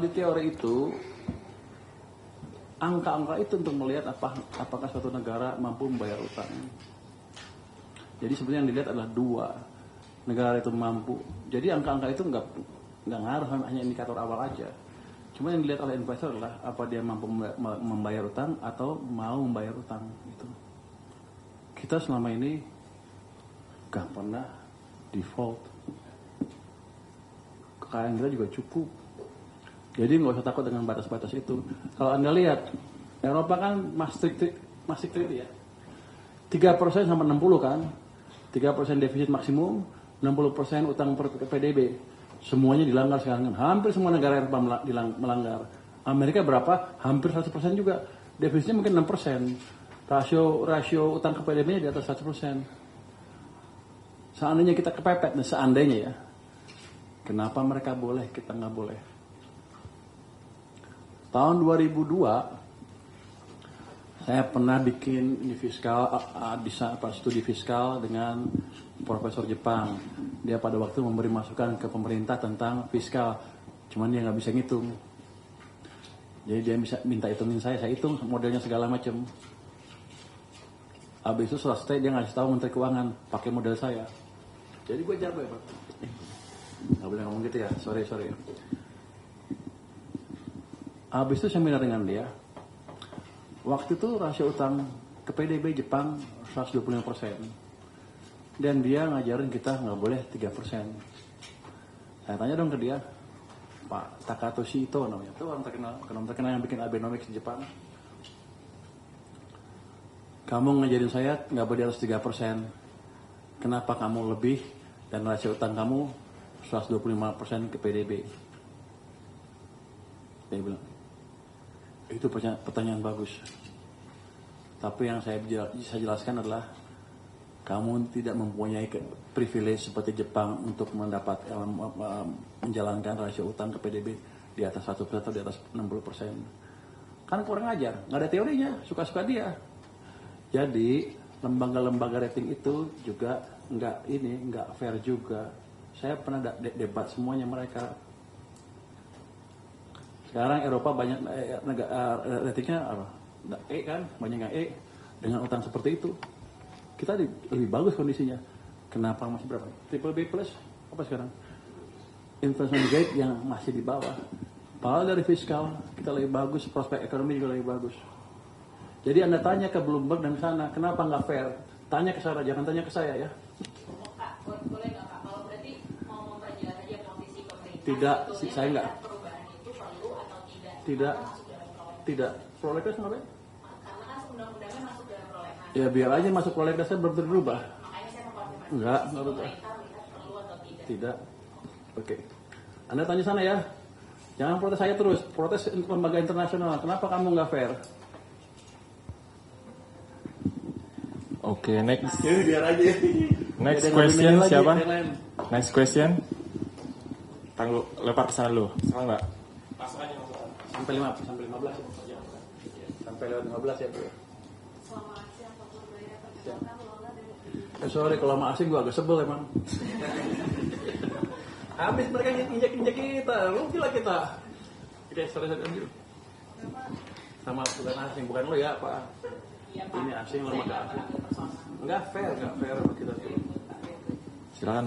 Di teori itu, angka-angka itu untuk melihat apakah suatu negara mampu membayar utang. Jadi sebenarnya yang dilihat adalah dua, negara itu mampu. Jadi angka-angka itu nggak ngaruh, hanya indikator awal aja. Cuma yang dilihat oleh investor adalah apa dia mampu membayar utang atau mau membayar utang. Gitu. Kita selama ini nggak pernah default. Kekayaan kita juga cukup. Jadi nggak usah takut dengan batas-batas itu. Kalau Anda lihat, Eropa kan masih ya. 3% sampai 60 kan. 3% defisit maksimum, 60% utang per PDB. Semuanya dilanggar sekarang kan. Hampir semua negara Eropa melanggar. Amerika berapa? Hampir 100% juga. Defisitnya mungkin 6%. Rasio utang ke PDB-nya di atas 100%. Seandainya kita kepepet, seandainya ya. Kenapa mereka boleh, kita nggak boleh? Tahun 2002, saya pernah bikin ini studi fiskal dengan profesor Jepang. Dia pada waktu memberi masukan ke pemerintah tentang fiskal, cuman dia nggak bisa ngitung. Jadi dia bisa minta hitungin saya hitung modelnya segala macam. Habis itu selesai dia ngasih tahu Menteri Keuangan pakai model saya. Jadi gue jawab ya Pak. Nggak boleh ngomong gitu ya, sorry. Habis itu seminar dengan dia. Waktu itu rasio utang ke PDB Jepang 125%. Dan dia ngajarin kita nggak boleh 3%. Saya tanya dong ke dia, Pak Takatoshi Ito namanya, itu orang terkenal yang bikin Abenomics di Jepang. Kamu ngajarin saya nggak boleh di atas 3%. Kenapa kamu lebih dan rasio utang kamu 125% ke PDB? Dia bilang, itu pertanyaan bagus. Tapi yang saya bisa jelaskan adalah kamu tidak mempunyai privilege seperti Jepang untuk menjalankan rasio utang ke PDB di atas 1% atau di atas 60%. Kan kurang ajar, nggak ada teorinya, suka-suka dia. Jadi lembaga-lembaga rating itu juga nggak fair juga. Saya pernah debat semuanya mereka. Sekarang Eropa banyak ratingnya E kan, banyak yang E dengan utang seperti itu. Kita lebih bagus kondisinya. Kenapa masih berapa? Triple B plus apa sekarang? Investment grade yang masih di bawah. Padahal dari fiskal kita lebih bagus, prospek ekonomi juga lebih bagus. Jadi Anda tanya ke Bloomberg dan sana, kenapa nggak fair? Tanya ke saya, jangan tanya ke saya ya. Pak, boleh nggak Pak? Kalau berarti mau memperjelas aja posisi pemerintah. Tidak, saya nggak. Tidak. Prolegnas ngapain? Karena kan undang-undangnya masuk dalam prolegnas. Ya biar aja masuk prolegnasnya belum berubah. Makanya saya mau konfirmasi. Enggak berubah. Pemerintah melihat perlu atau tidak? Tidak. Oke. Anda tanya sana ya. Jangan protes saya terus. Protes lembaga internasional. Kenapa kamu nggak fair? Oke, next. Jadi biar aja. Next question siapa? Next question. Tangguh, lempar ke sana dulu. Salah nggak? Sampai 15 ya. Sampai lewat 15 ya Bu. Selamat siang Pak Purwaya. Perkenalkan Lola dari. Sorry kalau sama asing gua agak sebel emang. Habis mereka injek kita, lu gila kita. Oke, sorry ambil. Sama bukan asing, bukan lo ya Pak. Ini asing lembaga asing. Enggak fair sama kita tuh. Silakan.